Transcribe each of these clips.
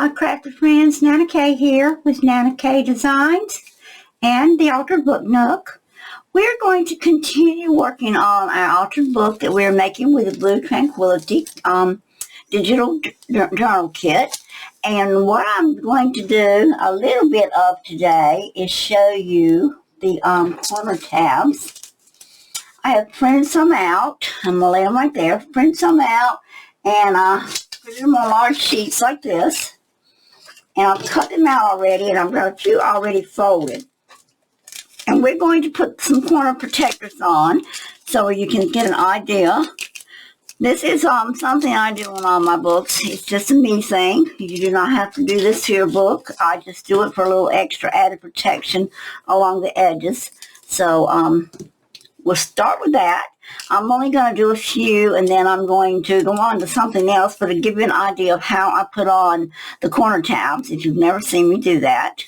my crafty friends, NanaKaye here with NanaKaye Designs and the Altered Book Nook. We're going to continue working on our altered book that we're making with the Blue Tranquility digital journal kit. And what I'm going to do a little bit of today is show you the corner tabs. I have printed some out. I'm going to lay them right there. Print some out and put them on large sheets like this. And I've cut them out already, and I've got a few already folded. And we're going to put some corner protectors on so you can get an idea. This is something I do on all my books. It's just a me thing. You do not have to do this to your book. I just do it for a little extra added protection along the edges. So we'll start with that. I'm only going to do a few, and then I'm going to go on to something else, but to give you an idea of how I put on the corner tabs, if you've never seen me do that.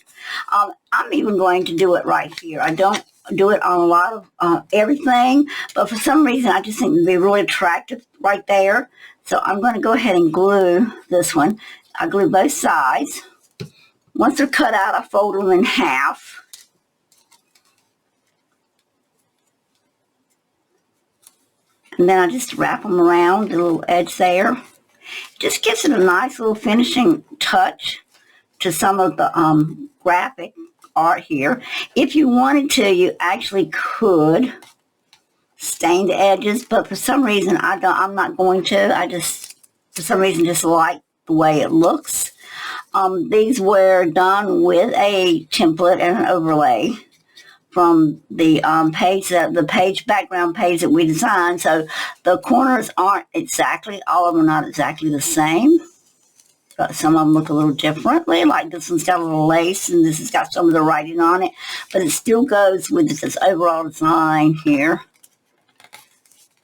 I'm even going to do it right here. I don't do it on a lot of everything, but for some reason I just think it would be really attractive right there. So I'm going to go ahead and glue this one. I glue both sides. Once they're cut out, I fold them in half. And then I just wrap them around the little edge there. It just gives it a nice little finishing touch to some of the graphic art here. If you wanted to, you actually could stain the edges, but for some reason I'm not going to. I just, for some reason, just like the way it looks. These were done with a template and an overlay from the page background page that we designed. So the corners aren't exactly, all of them are not exactly the same. But some of them look a little differently, like this one's got a little lace and this has got some of the writing on it, but it still goes with this overall design here.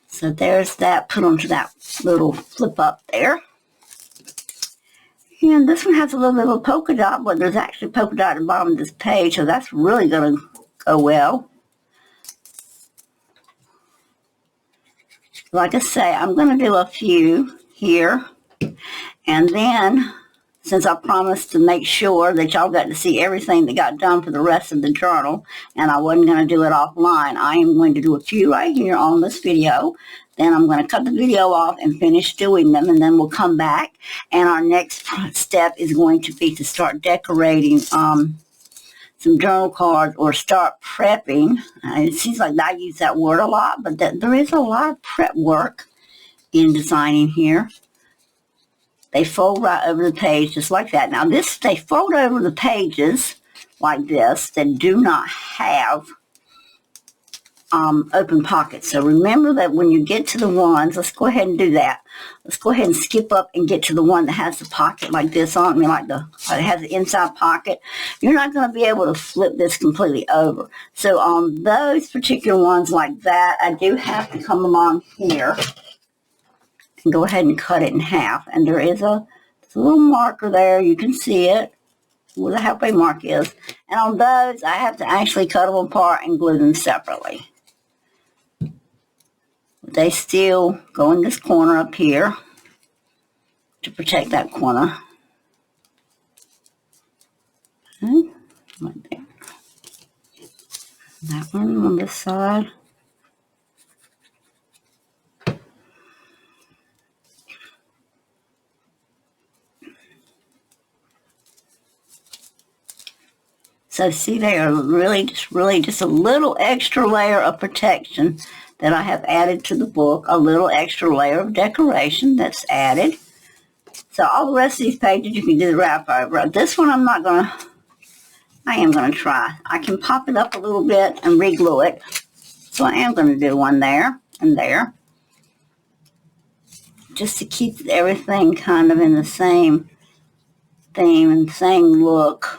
So there's that put onto that little flip up there. And this one has a little bit of a polka dot, but there's actually a polka dot at the bottom of this page, so that's really going to go well. Like I say, I'm going to do a few here. And then, since I promised to make sure that y'all got to see everything that got done for the rest of the journal, and I wasn't going to do it offline, I am going to do a few right here on this video. Then I'm going to cut the video off and finish doing them, and then we'll come back. And our next step is going to be to start decorating some journal cards, or start prepping. It seems like I use that word a lot, but there is a lot of prep work in designing here. They fold right over the page just like that. Now they fold over the pages like this that do not have open pockets. So remember that when you get to the ones, let's go ahead and do that. Let's go ahead and skip up and get to the one that has the pocket like this on me, like it has the inside pocket. You're not going to be able to flip this completely over. So on those particular ones like that, I do have to come along here and go ahead and cut it in half. And there is a little marker there. You can see it where the halfway mark is. And on those, I have to actually cut them apart and glue them separately. They still go in this corner up here to protect that corner. Okay, right there. That one on this side. So see, they are really just a little extra layer of protection that I have added to the book, a little extra layer of decoration that's added. So all the rest of these pages you can do the wrap over. This one I am going to try. I can pop it up a little bit and re-glue it. So I am going to do one there and there, just to keep everything kind of in the same theme and same look.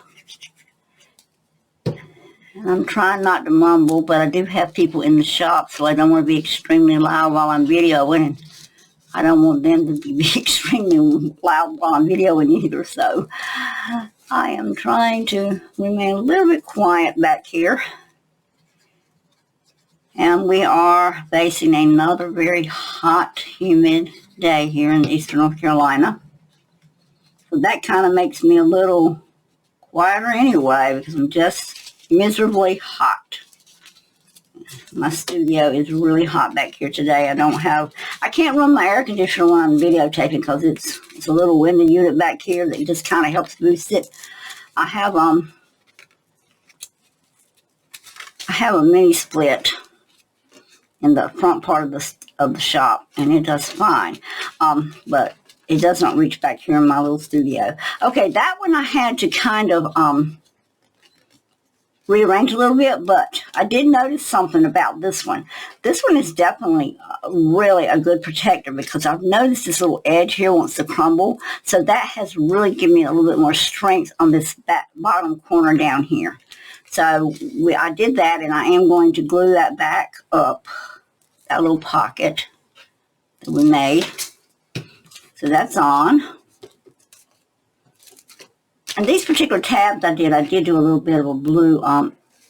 And I'm trying not to mumble, but I do have people in the shop, so I don't want to be extremely loud while I'm videoing. And I don't want them to be extremely loud while I'm videoing either. So I am trying to remain a little bit quiet back here. And we are facing another very hot, humid day here in eastern North Carolina. So that kind of makes me a little quieter anyway, because I'm just miserably hot. My studio is really hot back here today. I can't run my air conditioner when I'm videotaping because it's a little windy unit back here that just kind of helps boost it. I have a mini split in the front part of the shop, and it does fine. But it does not reach back here in my little studio. Okay, that one I had to kind of rearrange a little bit, but I did notice something about this one. This one is definitely really a good protector because I've noticed this little edge here wants to crumble. So that has really given me a little bit more strength on this bottom corner down here. So I did that, and I am going to glue that back up, that little pocket that we made. So that's on. And these particular tabs I did do a little bit of a blue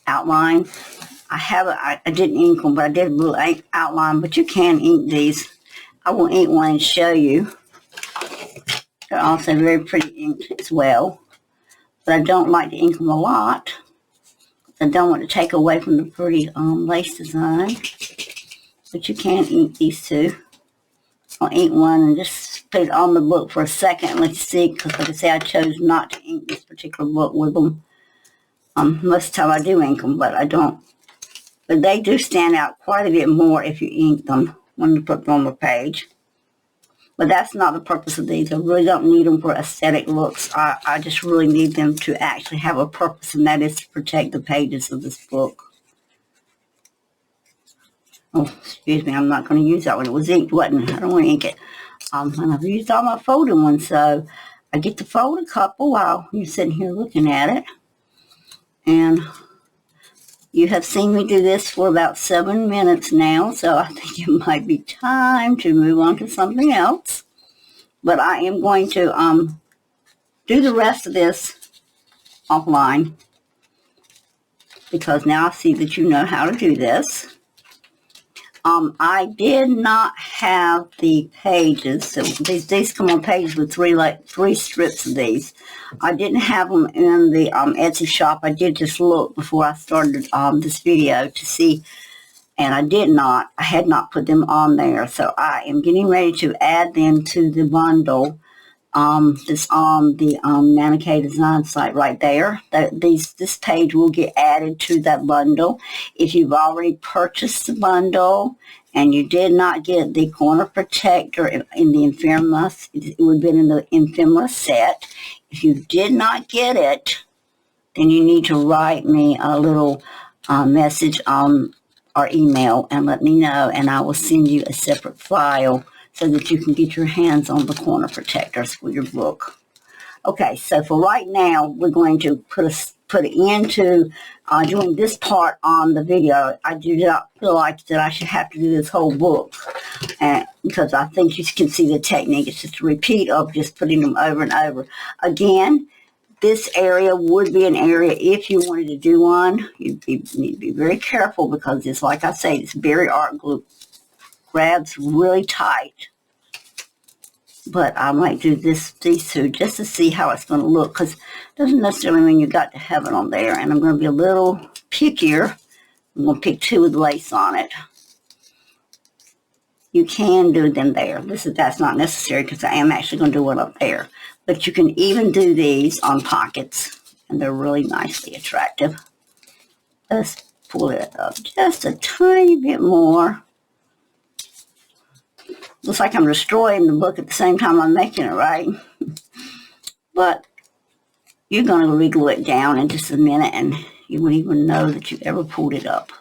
outline. I didn't ink them, but I did a blue outline, but you can ink these. I will ink one and show you. They're also very pretty inked as well. But I don't like to ink them a lot. I don't want to take away from the pretty lace design. But you can ink these two. I'll ink one and just put it on the book for a second and let you see, because like I say, I chose not to ink this particular book with them. Most of the time I do ink them, but I don't. But they do stand out quite a bit more if you ink them when you put them on the page. But that's not the purpose of these. I really don't need them for aesthetic looks. I just really need them to actually have a purpose, and that is to protect the pages of this book. Oh, excuse me, I'm not going to use that one. It was inked, wasn't it? I don't want to ink it. And I've used all my folding ones, so I get to fold a couple while you're sitting here looking at it. And you have seen me do this for about 7 minutes now, so I think it might be time to move on to something else. But I am going to do the rest of this offline, because now I see that you know how to do this. I did not have the pages. So these come on pages with three strips of these. I didn't have them in the Etsy shop. I did just look before I started this video to see, and I had not put them on there. So I am getting ready to add them to the bundle that's on the NanaKaye design site right there. This page will get added to that bundle. If you've already purchased the bundle and you did not get the corner protector in the Infamous, it would have been in the Infamous set. If you did not get it, then you need to write me a little message on our email and let me know, and I will send you a separate file so that you can get your hands on the corner protectors for your book. Okay, so for right now, we're going to put it into doing this part on the video. I do not feel like that I should have to do this whole book, because I think you can see the technique. It's just a repeat of just putting them over and over. Again, this area would be an area, if you wanted to do one, you need to be very careful, because it's, like I say, it's very art glue. Grabs really tight, but I might do these two just to see how it's going to look, because it doesn't necessarily mean you got to have it on there. And I'm going to be a little pickier. I'm going to pick two with lace on it. You can do them there. That's not necessary, because I am actually going to do one up there. But you can even do these on pockets, and they're really nicely attractive. Let's pull it up just a tiny bit more. Looks like I'm destroying the book at the same time I'm making it, right? But you're going to reglue it down in just a minute, and you won't even know that you ever pulled it up.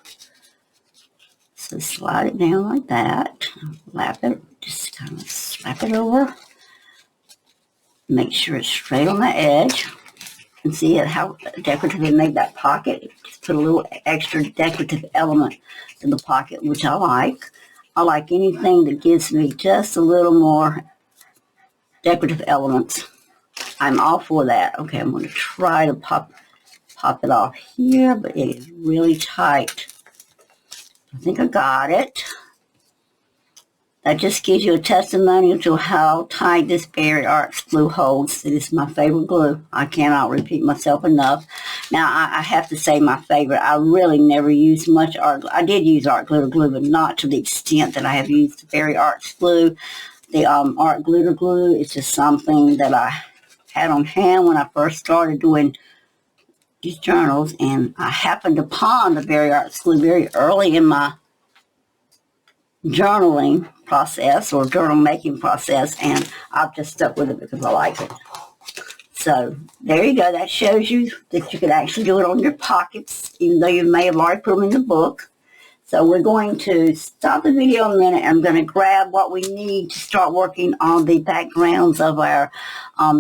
So slide it down like that. Lap it. Just kind of slap it over. Make sure it's straight on the edge. And see how decorative it made that pocket. Just put a little extra decorative element in the pocket, which I like. I like anything that gives me just a little more decorative elements. I'm all for that. Okay, I'm going to try to pop it off here, but it is really tight. I think I got it. That just gives you a testimonial to how tight this Berry Arts glue holds. It is my favorite glue. I cannot repeat myself enough. Now, I have to say my favorite. I really never used much art glue. I did use art glitter glue, but not to the extent that I have used the Berry Arts glue. The art glitter glue is just something that I had on hand when I first started doing these journals, and I happened upon the Berry Arts glue very early in my journaling process or journal making process, and I've just stuck with it because I like it. So there you go. That shows you that you can actually do it on your pockets, even though you may have already put them in the book. So we're going to stop the video a minute. I'm going to grab what we need to start working on the backgrounds of our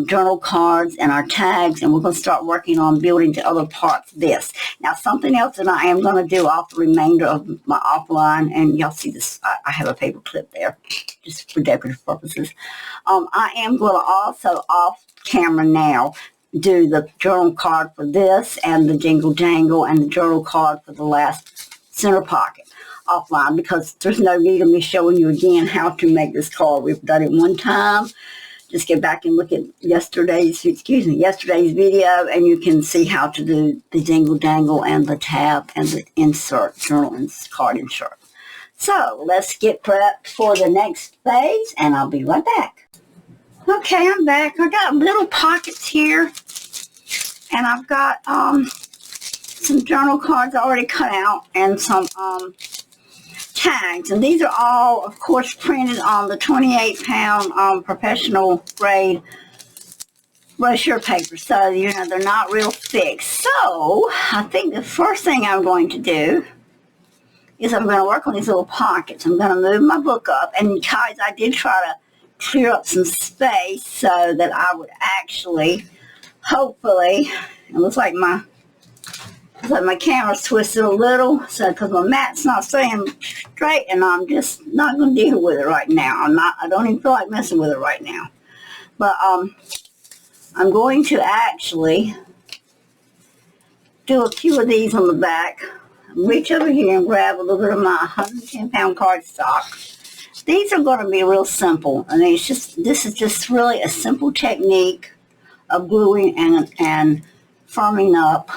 journal cards and our tags, and we're going to start working on building the other parts of this. Now, something else that I am going to do off the remainder of my offline, and y'all see this, I have a paper clip there just for decorative purposes. I am going to also off camera now do the journal card for this and the jingle jangle and the journal card for the last center pocket offline, because there's no need of me showing you again how to make this card. We've done it one time. Just get back and look at yesterday's video, and you can see how to do the jingle jangle and the tab and the insert, journal and card insert. So let's get prepped for the next phase, and I'll be right back. Okay, I'm back. I got little pockets here, and I've got some journal cards already cut out and some tags, and these are all, of course, printed on the 28-pound professional grade brochure paper, so you know they're not real thick. So I think the first thing I'm going to do is I'm going to work on these little pockets. I'm going to move my book up, and guys, I did try to clear up some space so that I would actually, hopefully, it looks like my camera's twisted a little, so because my mat's not staying straight, and I'm just not going to deal with it right now. I don't even feel like messing with it right now. But I'm going to actually do a few of these on the back. Reach over here and grab a little bit of my 110-pound cardstock. These are going to be real simple, and this is just really a simple technique of gluing and firming up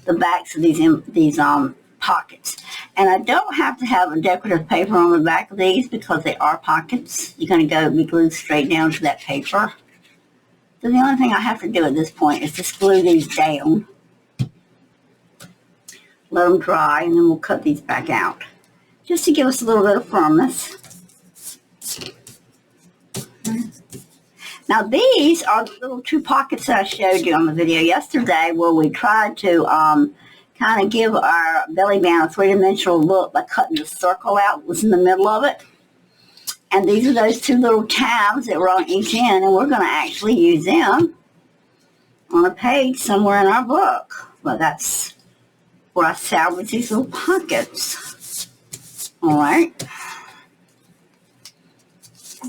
the backs of these pockets. And I don't have to have a decorative paper on the back of these because they are pockets. You're going to be glued straight down to that paper. So the only thing I have to do at this point is just glue these down, let them dry, and then we'll cut these back out just to give us a little bit of firmness. Now these are the little two pockets that I showed you on the video yesterday, where we tried to kind of give our belly band a three-dimensional look by cutting the circle out that was in the middle of it. And these are those two little tabs that were on each end, and we're going to actually use them on a page somewhere in our book. Well, that's where I salvage these little pockets. All right.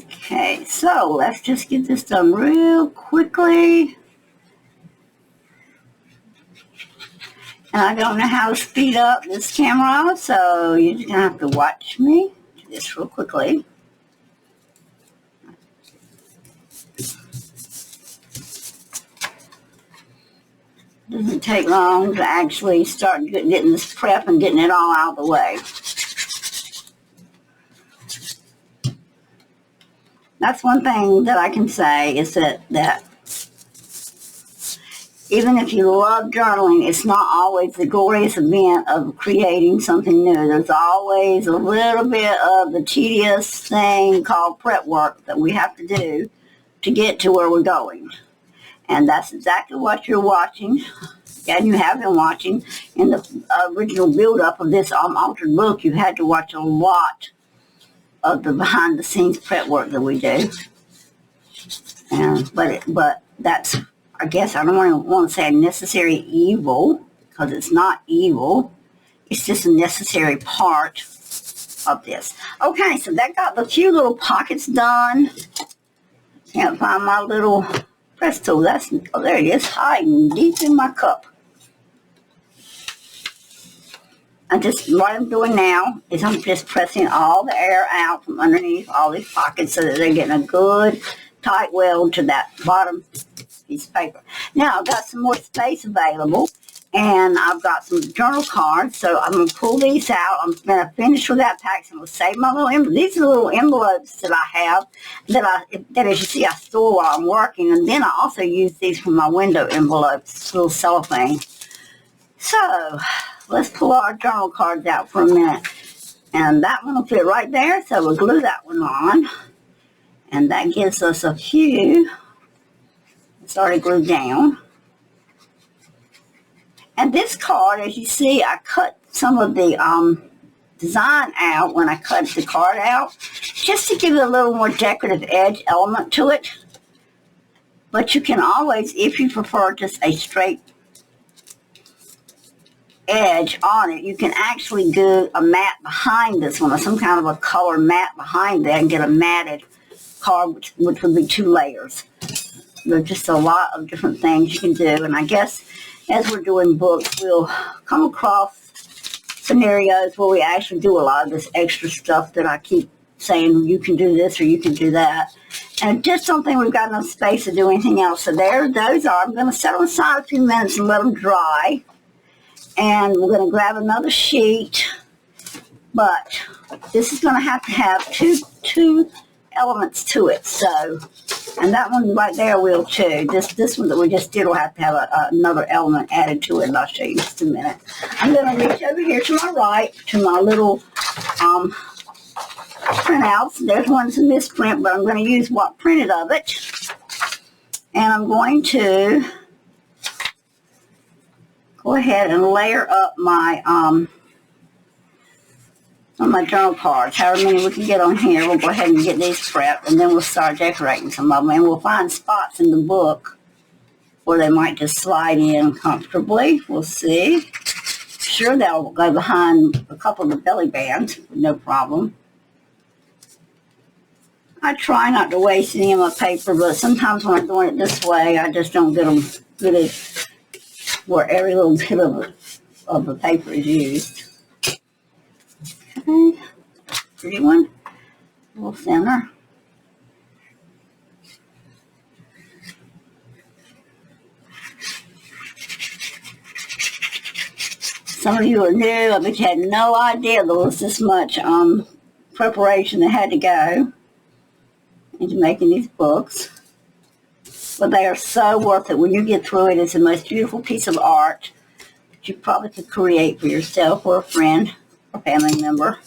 Okay, so let's just get this done real quickly. And I don't know how to speed up this camera, so you're just going to have to watch me do this real quickly. Doesn't take long to actually start getting this prep and getting it all out of the way. That's one thing that I can say is that even if you love journaling, it's not always the glorious event of creating something new. There's always a little bit of the tedious thing called prep work that we have to do to get to where we're going. And that's exactly what you're watching, and you have been watching in the original build-up of this altered book. You had to watch a lot of the behind-the-scenes prep work that we do. But that's, I guess, I don't want to say a necessary evil, because it's not evil. It's just a necessary part of this. Okay, so that got the few little pockets done. Can't find my little press tool. Oh, there it is, hiding deep in my cup. what I'm doing now is I'm just pressing all the air out from underneath all these pockets so that they're getting a good tight weld to that bottom piece of paper. Now I've got some more space available, and I've got some journal cards, so I'm going to pull these out. I'm going to finish with that pack, so I'm going to save my little envelopes. These are the little envelopes that I have that as you see I store while I'm working, and then I also use these for my window envelopes, little cellophane. So let's pull our journal cards out for a minute, and that one will fit right there, so we'll glue that one on, and that gives us a few. It's already glued down. And this card, as you see, I cut some of the design out when I cut the card out, just to give it a little more decorative edge element to it. But you can always, if you prefer just a straight edge on it, you can actually do a matte behind this one, or some kind of a color matte behind that, and get a matted card, which would be 2 layers. There's just a lot of different things you can do, and I guess as we're doing books, we'll come across scenarios where we actually do a lot of this extra stuff that I keep saying, you can do this or you can do that. And just don't think we've got enough space to do anything else. So there, those are. I'm going to set them aside a few minutes and let them dry. And we're going to grab another sheet. But this is going to have two elements to it. So, and that one right there will too. This one that we just did will have to have another element added to it, and I'll show you in just a minute. I'm going to reach over here to my right to my little printouts. There's one's a misprint, but I'm going to use what printed of it, and I'm going to go ahead and layer up my on my journal cards, however many we can get on here. We'll go ahead and get these prepped, and then we'll start decorating some of them. And we'll find spots in the book where they might just slide in comfortably. We'll see. Sure, they'll go behind a couple of the belly bands, no problem. I try not to waste any of my paper, but sometimes when I'm doing it this way, I just don't get them good where every little bit of the paper is used. Okay, pretty one, little center. Some of you are new. I bet you had no idea there was this much preparation that had to go into making these books. But they are so worth it. When you get through it, it's the most beautiful piece of art that you probably could create for yourself or a friend or family member.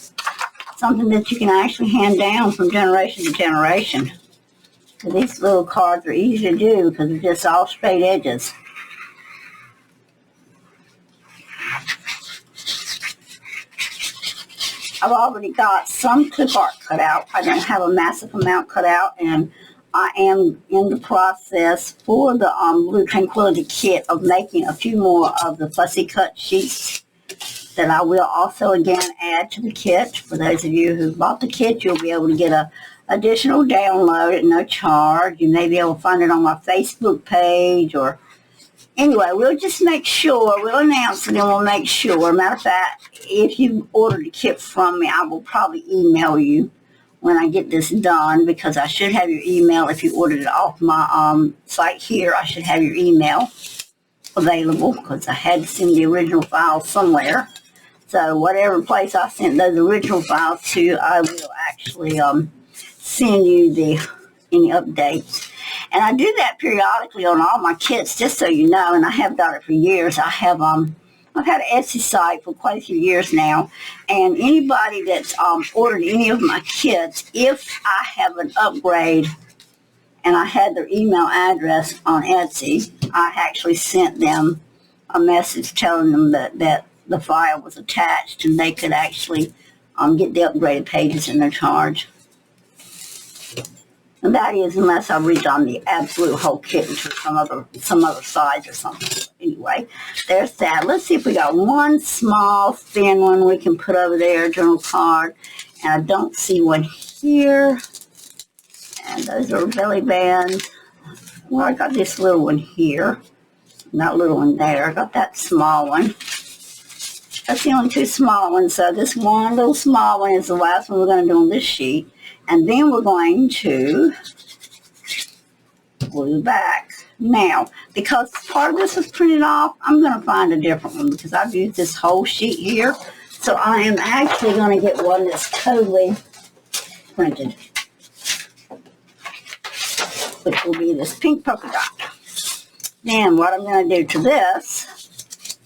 Something that you can actually hand down from generation to generation. So these little cards are easy to do because they're just all straight edges. I've already got some clip art cut out. I don't have a massive amount cut out, and I am in the process for the Blue Tranquility kit of making a few more of the Fussy Cut sheets that I will also again add to the kit. For those of you who bought the kit, you'll be able to get a additional download at no charge. You may be able to find it on my Facebook page, or anyway, we'll just make sure, we'll announce it and we'll make sure. Matter of fact, if you ordered a kit from me, I will probably email you when I get this done, because I should have your email. If you ordered it off my site here, I should have your email available, because I had to send the original files somewhere. So whatever place I sent those original files to, I will actually send you any updates. And I do that periodically on all my kits, just so you know, and I have done it for years. I've had an Etsy site for quite a few years now, and anybody that's ordered any of my kits, if I have an upgrade and I had their email address on Etsy, I actually sent them a message telling them that the file was attached and they could actually get the upgraded pages in their charge. And that is unless I redone the absolute whole kit into some other size or something. Anyway, there's that. Let's see if we got one small thin one we can put over there, journal card. And I don't see one here. And those are belly bands. Well, I got this little one here. That little one there. I got that small one. That's the only two small ones. So this one little small one is the last one we're going to do on this sheet. And then we're going to glue back. Now, because part of this was printed off, I'm going to find a different one because I've used this whole sheet here. So I am actually going to get one that's totally printed, which will be this pink polka dot. Then what I'm going to do to this,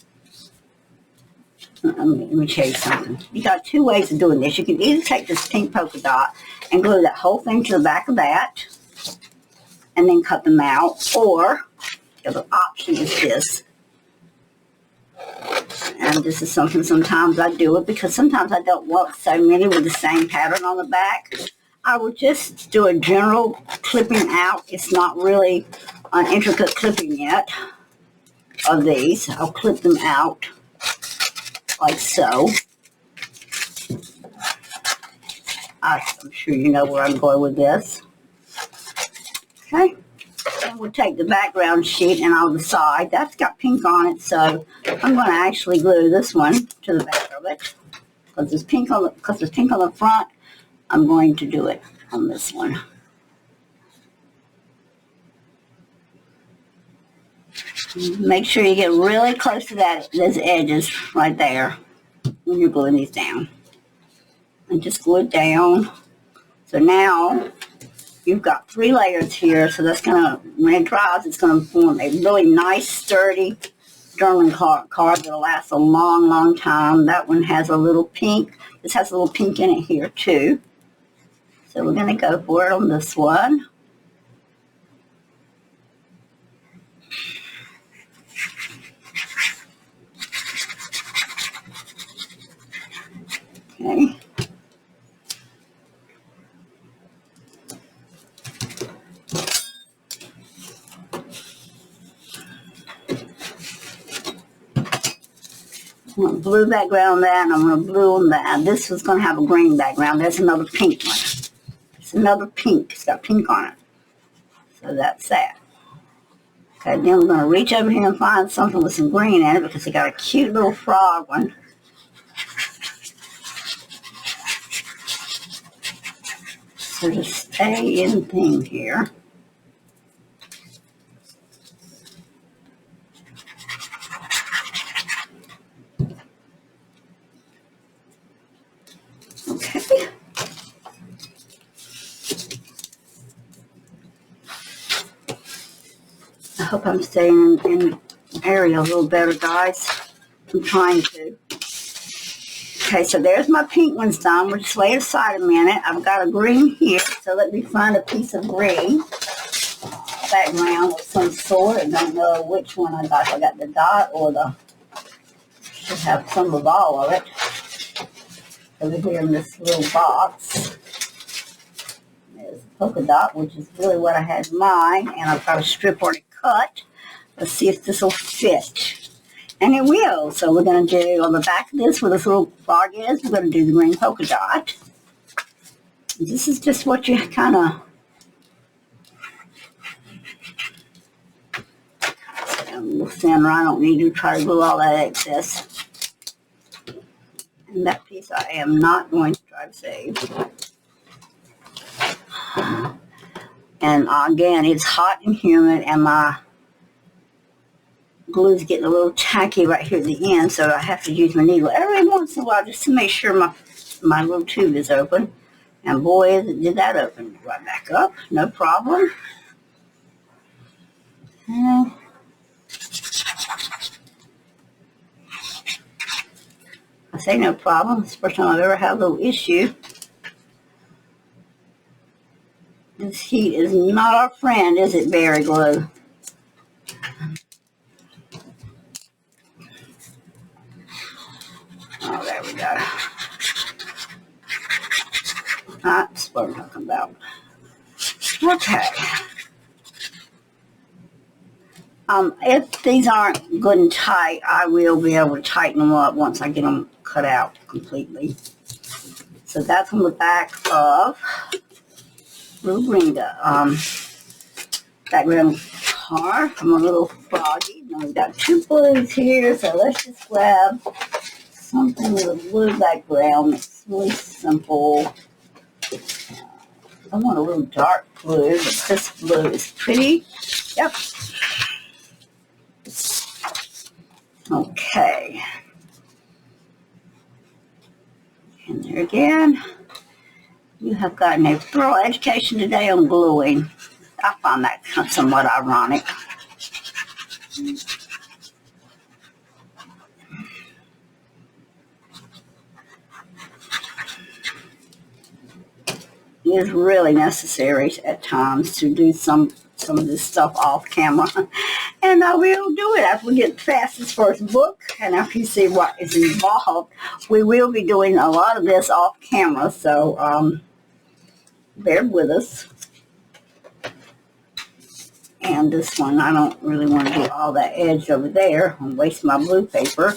let me show you something. You got two ways of doing this. You can either take this pink polka dot and glue that whole thing to the back of that and then cut them out, or the other option is this. And this is something sometimes I do it because sometimes I don't want so many with the same pattern on the back. I would just do a general clipping out. It's not really an intricate clipping yet of these. I'll clip them out like so. I'm sure you know where I'm going with this. Okay. And we'll take the background sheet and I'll decide. That's got pink on it, so I'm going to actually glue this one to the back of it. Because there's pink on the front, I'm going to do it on this one. Make sure you get really close to those edges right there when you're gluing these down. And just glue it down. So now you've got 3 layers here, so that's gonna, when it dries, it's gonna form a really nice, sturdy journaling card that'll last a long, long time. That one has a little pink. This has a little pink in it here too. So we're gonna go for it on this one. Okay. I'm going to blue background on that, and I'm going to blue on that. This was going to have a green background. There's another pink one. It's another pink. It's got pink on it. So that's that. Okay, then we're going to reach over here and find something with some green in it because it got a cute little frog one. So just stay in thing here. Okay. I hope I'm staying in the area a little better, guys. I'm trying to. Okay, so there's my pink ones done. We'll just lay it aside a minute. I've got a green here, so let me find a piece of green background of some sort. I don't know which one I got. I got the dot or the, should have some of all of it. Over here in this little box. There's a polka dot, which is really what I had in mind, and I've got a strip already cut. Let's see if this will fit. And it will. So we're going to do on the back of this where this little frog is, we're going to do the green polka dot. And this is just what you kind of, a little thinner. I don't need to try to glue all that excess. And that piece I am not going to try to save. And again, it's hot and humid, and my glue's getting a little tacky right here at the end, so I have to use my needle every once in a while just to make sure my little tube is open. And boy, did that open right back up. No problem. I say no problem. It's the first time I've ever had a little issue. This heat is not our friend, is it, berry glue? Oh, there we go. That's what I'm talking about. Okay. If these aren't good and tight, I will be able to tighten them up once I get them cut out completely. So that's on the back of little green background card from a little froggy. Now we've got 2 blues here, so let's just grab something with a blue background that's really simple. I want a little dark blue, but this blue is pretty. Yep. Okay. And there again. You have gotten a thorough education today on gluing. I find that somewhat ironic. It is really necessary at times to do some of this stuff off camera. And I will do it after we get past this first book and after you see what is involved. We will be doing a lot of this off camera, so bear with us. And this one, I don't really want to do all that edge over there and waste my blue paper.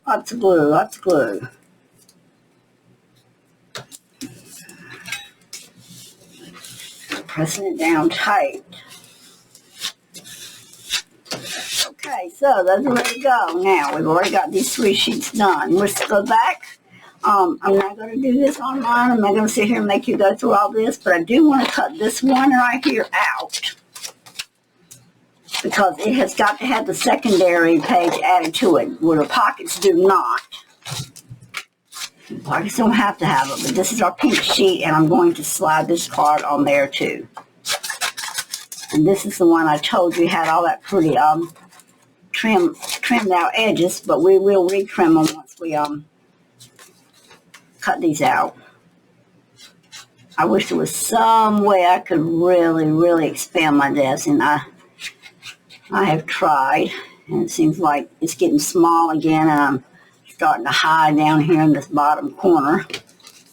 Lots of glue, lots of glue. Pressing it down tight. Okay, so those are ready to go. Now, we've already got these 3 sheets done. Let's go back. I'm not going to do this online. I'm not going to sit here and make you go through all this, but I do want to cut this one right here out because it has got to have the secondary page added to it, where the pockets do not. The pockets don't have to have it, but this is our pink sheet, and I'm going to slide this card on there too. And this is the one I told you had all that pretty trimmed out edges, but we will retrim them once we cut these out. I wish there was some way I could really expand my desk, and I have tried, and it seems like it's getting small again, and I'm starting to hide down here in this bottom corner.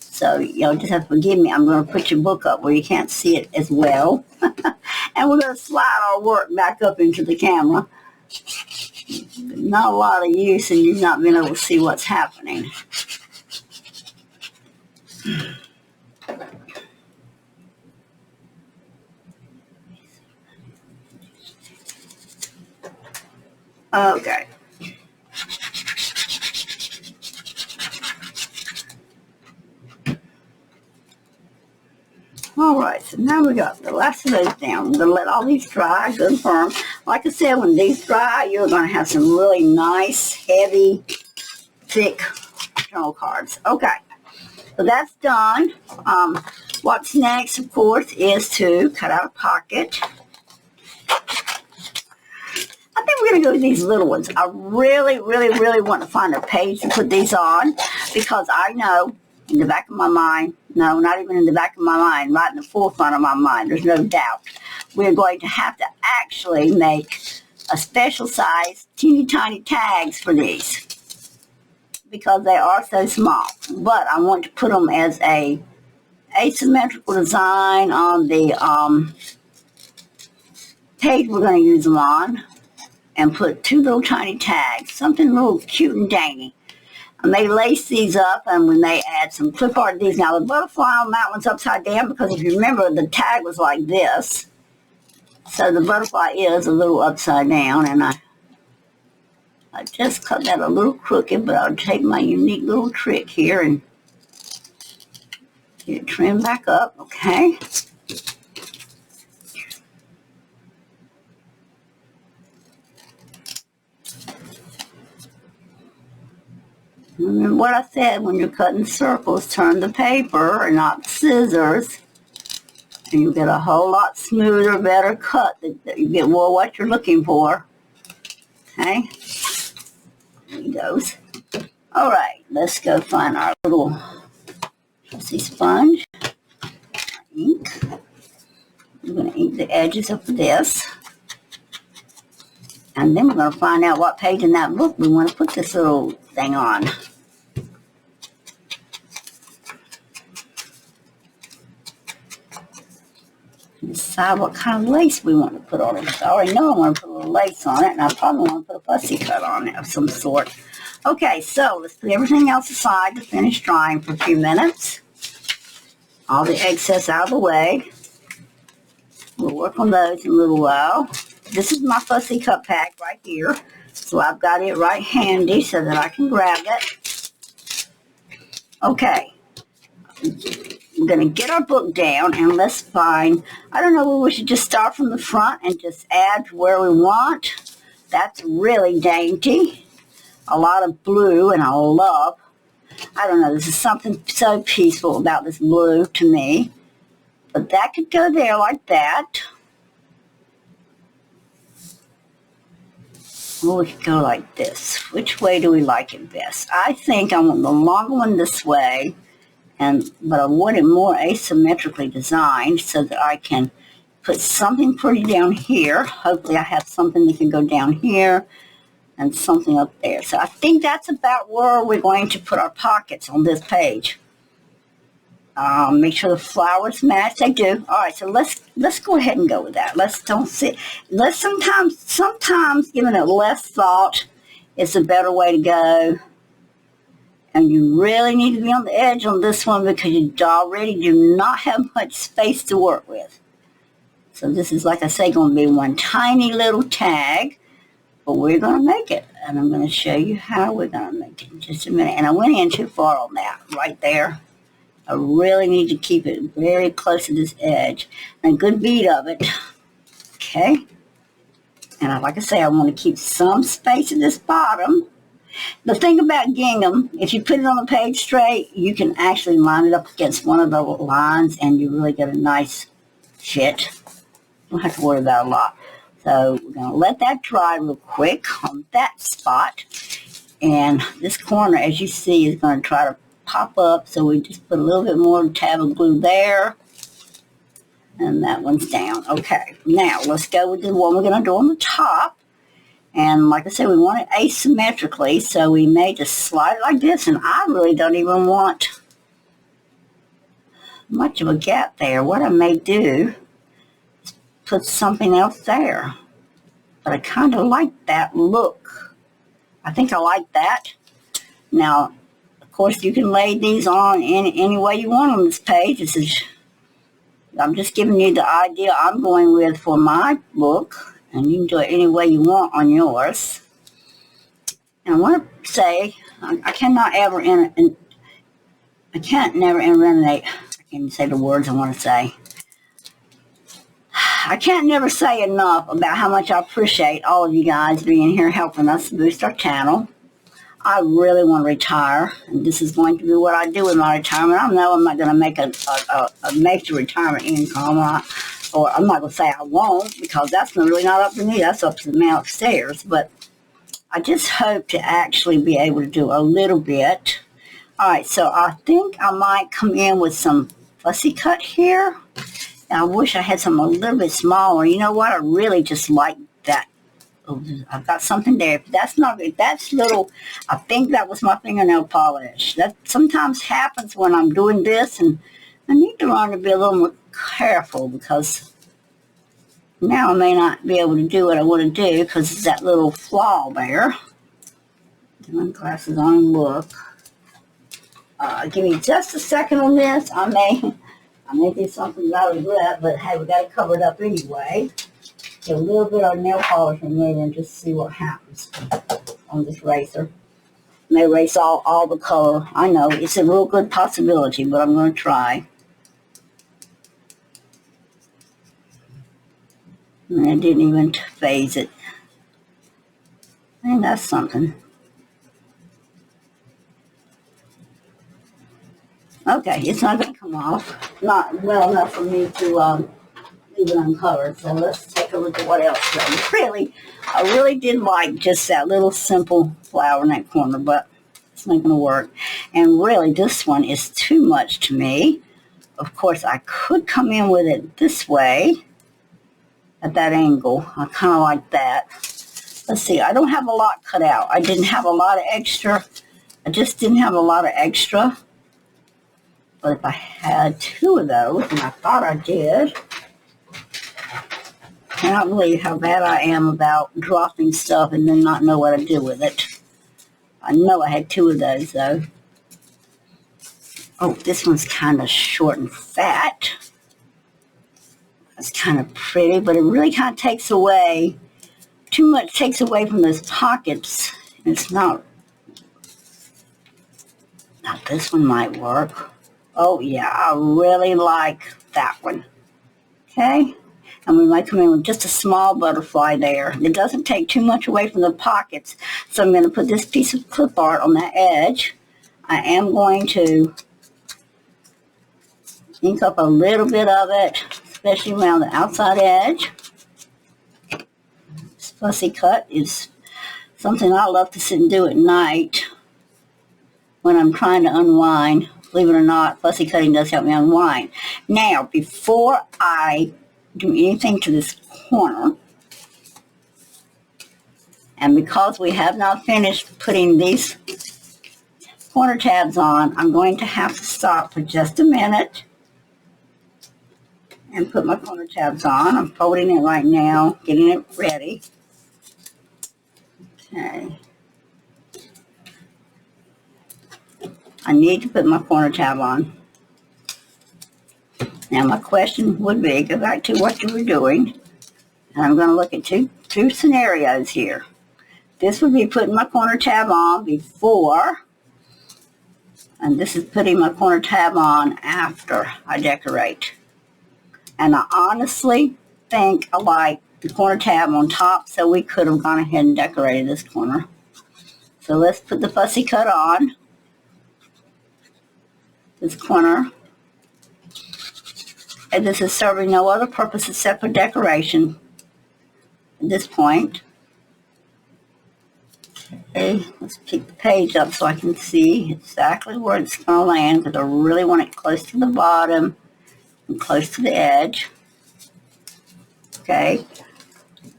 So, just have to forgive me. I'm going to put your book up where you can't see it as well. And we're going to slide our work back up into the camera. Not a lot of use, and you've not been able to see what's happening. Okay. Alright, so now we got the last of those down. I'm going to let all these dry, good and firm. Like I said, when these dry, you're going to have some really nice, heavy, thick journal cards. Okay, so that's done. What's next, of course, is to cut out a pocket. I think we're going to go with these little ones. I really want to find a page to put these on, because I know in the back of my mind, no, not even in the back of my mind, right in the forefront of my mind, there's no doubt, we're going to have to actually make a special size, teeny tiny tags for these, because they are so small. But I want to put them as a asymmetrical design on the page we're going to use them on, and put 2 little tiny tags, something a little cute and dainty. I may lace these up, and we may add some clip art to these. Now, the butterfly on that one's upside down, because if you remember, the tag was like this. So the butterfly is a little upside down, and I just cut that a little crooked, but I'll take my unique little trick here and get it trimmed back up, okay? Remember what I said, when you're cutting circles, turn the paper and not the scissors, and you get a whole lot smoother, better cut. That you get more what you're looking for. Okay? There he goes. All right, let's go find our little Fussy sponge. Ink. We're going to ink the edges of this. And then we're going to find out what page in that book we want to put this little thing on. Decide what kind of lace we want to put on it. I already know I want to put a little lace on it, and I probably want to put a fussy cut on it of some sort. Okay, so let's put everything else aside to finish drying for a few minutes. All the excess out of the way. We'll work on those in a little while. This is my Fussy Cut pack right here. So I've got it right handy so that I can grab it. Okay. We're going to get our book down and let's find, I don't know, we should just start from the front and just add where we want. That's really dainty. A lot of blue, and I love, I don't know, this is something so peaceful about this blue to me. But that could go there like that. Or we could go like this. Which way do we like it best? I think I want the longer one this way, but I want it more asymmetrically designed so that I can put something pretty down here. Hopefully I have something that can go down here and something up there. So I think that's about where we're going to put our pockets on this page. Make sure the flowers match. They do. All right, so let's go ahead and go with that. Let's sometimes giving it less thought is a better way to go. And you really need to be on the edge on this one because you already do not have much space to work with. So this is, like I say, going to be one tiny little tag, but we're going to make it. And I'm going to show you how we're going to make it in just a minute. And I went in too far on that right there. I really need to keep it very close to this edge. And a good beat of it. Okay. And like I say, I want to keep some space at this bottom. The thing about gingham, if you put it on the page straight, you can actually line it up against one of the lines and you really get a nice fit. You don't have to worry about a lot. So we're going to let that dry real quick on that spot. And this corner, as you see, is going to try to pop up. So we just put a little bit more tab of glue there. And that one's down. Okay, now let's go with the one we're going to do on the top. And like I said, we want it asymmetrically, so we may just slide it like this. And I really don't even want much of a gap there. What I may do is put something else there. But I kind of like that look. I think I like that. Now, of course, you can lay these on any way you want on this page. I'm just giving you the idea I'm going with for my book. And you can do it any way you want on yours. And I want to say, I can't never eliminate. I can't say the words I want to say. I can't never say enough about how much I appreciate all of you guys being here helping us boost our channel. I really want to retire, and this is going to be what I do with my retirement. I know I'm not going to make a major retirement income. Or I'm not going to say I won't, because that's really not up to me. That's up to the man upstairs. But I just hope to actually be able to do a little bit. All right, so I think I might come in with some Fussy Cut here. And I wish I had something a little bit smaller. You know what? I really just like that. I've got something there. That's little. I think that was my fingernail polish. That sometimes happens when I'm doing this, and I need to learn to be a little more careful because now I may not be able to do what I want to do because it's that little flaw there. Get my glasses on and look. Give me just a second on this. I may do something that I regret, but hey, we got to cover it up anyway. Get a little bit of nail polish remover and just see what happens on this eraser. May erase all the color. I know it's a real good possibility, but I'm going to try. And I didn't even phase it. And that's something. Okay, it's not going to come off. Not well enough for me to leave it uncovered. So let's take a look at what else. I really did like just that little simple flower in that corner, but it's not going to work. And really, this one is too much to me. Of course, I could come in with it this way. At that angle. I kind of like that. Let's see. I don't have a lot cut out. I didn't have a lot of extra. I just didn't have a lot of extra. But if I had two of those, and I thought I did, I cannot believe how bad I am about dropping stuff and then not know what to do with it. I know I had 2 of those though. Oh, this one's kind of short and fat. That's kind of pretty, but it really kind of takes away, too much takes away from those pockets. It's not, now this one might work. Oh yeah, I really like that one. Okay, and we might come in with just a small butterfly there. It doesn't take too much away from the pockets. So I'm going to put this piece of clip art on that edge. I am going to ink up a little bit of it, especially around the outside edge. This fussy cut is something I love to sit and do at night when I'm trying to unwind. Believe it or not, fussy cutting does help me unwind. Now, before I do anything to this corner, and because we have not finished putting these corner tabs on, I'm going to have to stop for just a minute and put my corner tabs on. I'm folding it right now, getting it ready. Okay. I need to put my corner tab on. Now my question would be, go back to what you were doing, and I'm going to look at two scenarios here. This would be putting my corner tab on before, and this is putting my corner tab on after I decorate. And I honestly think I like the corner tab on top, so we could have gone ahead and decorated this corner. So let's put the fussy cut on this corner. And this is serving no other purpose except for decoration at this point. Okay, let's pick the page up so I can see exactly where it's going to land, because I really want it close to the bottom and close to the edge. Okay,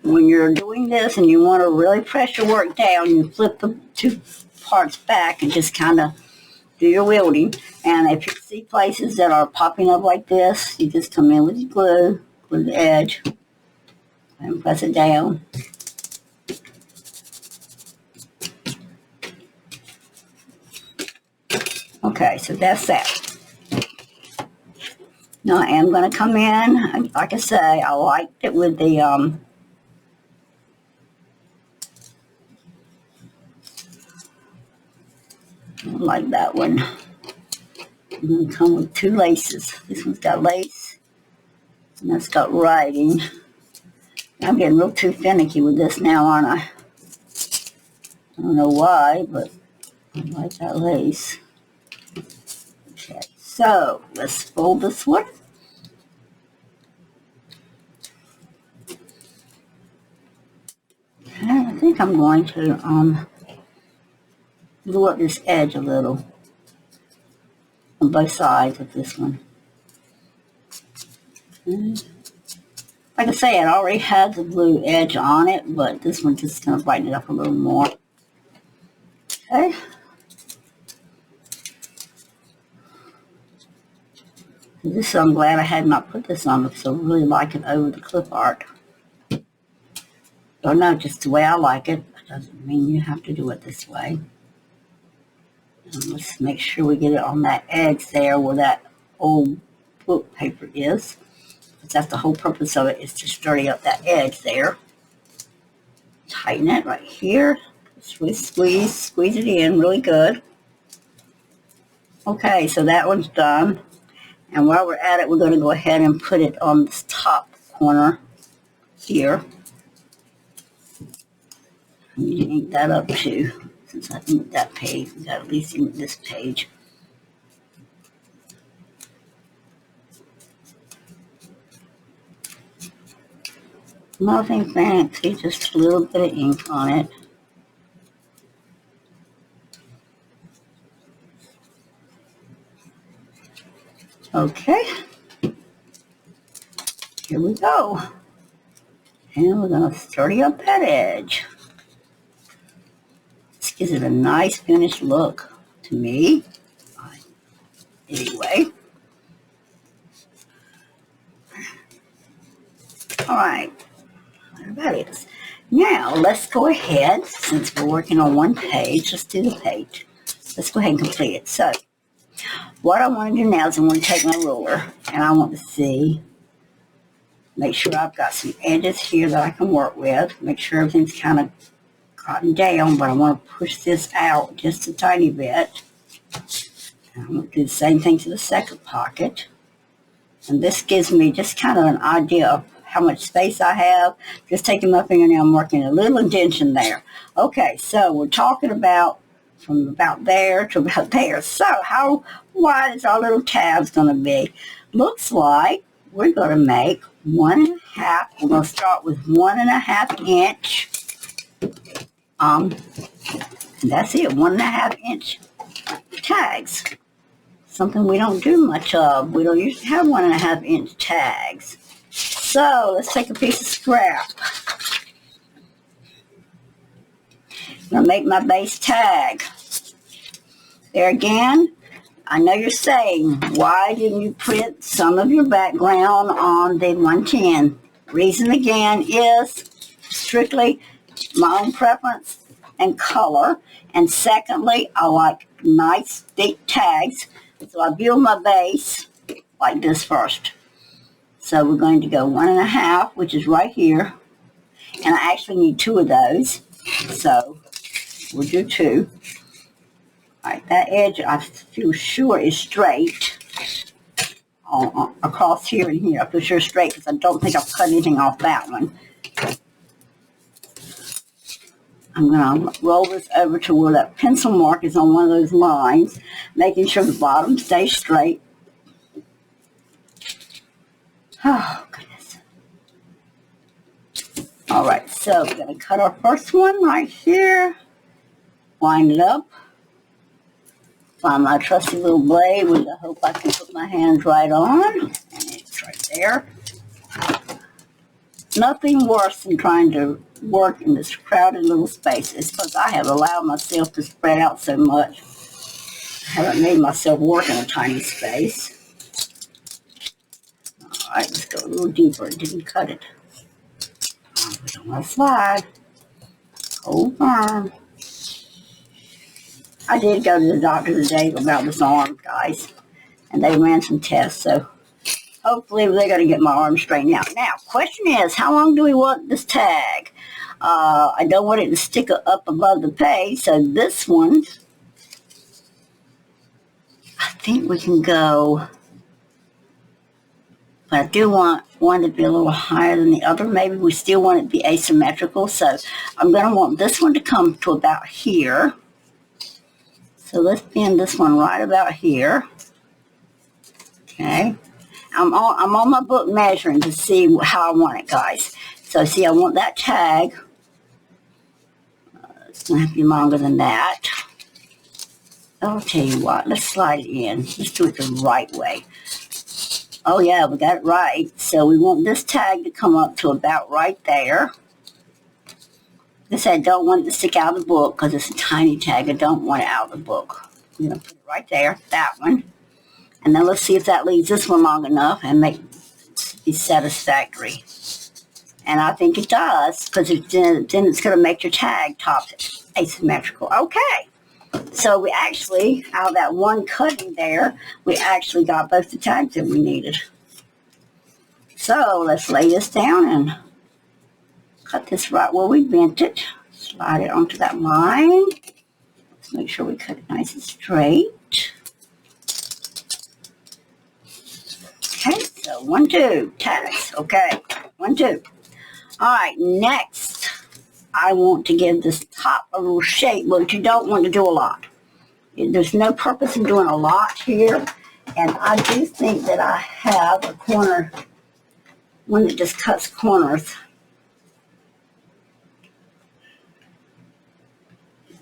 when you're doing this and you want to really press your work down, you flip the 2 parts back and just kind of do your wielding. And if you see places that are popping up like this, you just come in with your glue the edge, and press it down. Okay, so that's that. Now I am going to come in, like I say, I liked it with the like that one. I'm going to come with 2 laces. This one's got lace, and that's got writing. I'm getting real too finicky with this now, aren't I? I don't know why, but I like that lace. Okay, so let's fold this one. Okay, I think I'm going to glue up this edge a little on both sides of this one. Okay. Like I say, it already has a blue edge on it, but this one just going to brighten it up a little more. Okay. This, I'm glad I had not put this on because I really like it over the clip art. Or no, just the way I like it. That doesn't mean you have to do it this way. And let's make sure we get it on that edge there where that old book paper is. Because that's the whole purpose of it, is to sturdy up that edge there. Tighten it right here. Squeeze it in really good. Okay, so that one's done. And while we're at it, we're going to go ahead and put it on this top corner here. I need to ink that up too. Since I inked that page, we've got to at least ink this page. Nothing fancy, just a little bit of ink on it. Okay, here we go. And we're going to sturdy up that edge. This gives it a nice finished look to me. Anyway. All right, there that is. Now, let's go ahead, since we're working on one page, let's do the page. Let's go ahead and complete it. So, what I want to do now is I want to take my ruler, and I want to see, make sure I've got some edges here that I can work with, make sure everything's kind of gotten down, but I want to push this out just a tiny bit. And I'm going to do the same thing to the second pocket. And this gives me just kind of an idea of how much space I have. Just taking my fingernail and working a little indentation there. Okay, so we're talking about from about there to about there. So how wide is our little tabs going to be? Looks like we're going to make 1.5. We're going to start with 1.5 inch. And that's it, 1.5 inch tags. Something we don't do much of. We don't usually have 1.5 inch tags. So let's take a piece of scrap. I'm going to make my base tag. There again, I know you're saying, why didn't you print some of your background on the 110? Reason again is strictly my own preference and color. And secondly, I like nice thick tags. So I build my base like this first. So we're going to go 1.5, which is right here. And I actually need 2 of those. So we'll do 2. All right, that edge I feel sure is straight across here and here. I feel sure it's straight because I don't think I've cut anything off that one. I'm going to roll this over to where that pencil mark is on one of those lines, making sure the bottom stays straight. Oh, goodness. All right, so we're going to cut our first one right here, wind it up, find my trusty little blade, which I hope I can put my hands right on, and it's right there. Nothing worse than trying to work in this crowded little space. It's because I have allowed myself to spread out so much. I haven't made myself work in a tiny space. All right, let's go a little deeper. It didn't cut it. We don't want to slide. Hold firm. I did go to the doctor today about this arm, guys, and they ran some tests, so hopefully they're going to get my arm straightened out. Now, question is, how long do we want this tag? I don't want it to stick up above the page, so this one, I think we can go, but I do want one to be a little higher than the other. Maybe we still want it to be asymmetrical, so I'm going to want this one to come to about here. So let's bend this one right about here. Okay. I'm on my book measuring to see how I want it, guys. So see, I want that tag. It's going to have to be longer than that. I'll tell you what, let's slide it in. Let's do it the right way. Oh yeah, we got it right. So we want this tag to come up to about right there. Like I said, I don't want it to stick out of the book because it's a tiny tag. I don't want it out of the book. I'm going to put it right there, that one. And then let's see if that leaves this one long enough and make it be satisfactory. And I think it does, because then it's going to make your tag top asymmetrical. Okay. So we actually, out of that one cutting there, we actually got both the tags that we needed. So let's lay this down and cut this right where we bent it. Slide it onto that line. Let's make sure we cut it nice and straight. Okay, so 1, 2, tags. Okay, 1, 2. All right, next, I want to give this top a little shape, but you don't want to do a lot. There's no purpose in doing a lot here, and I do think that I have a corner, one that just cuts corners.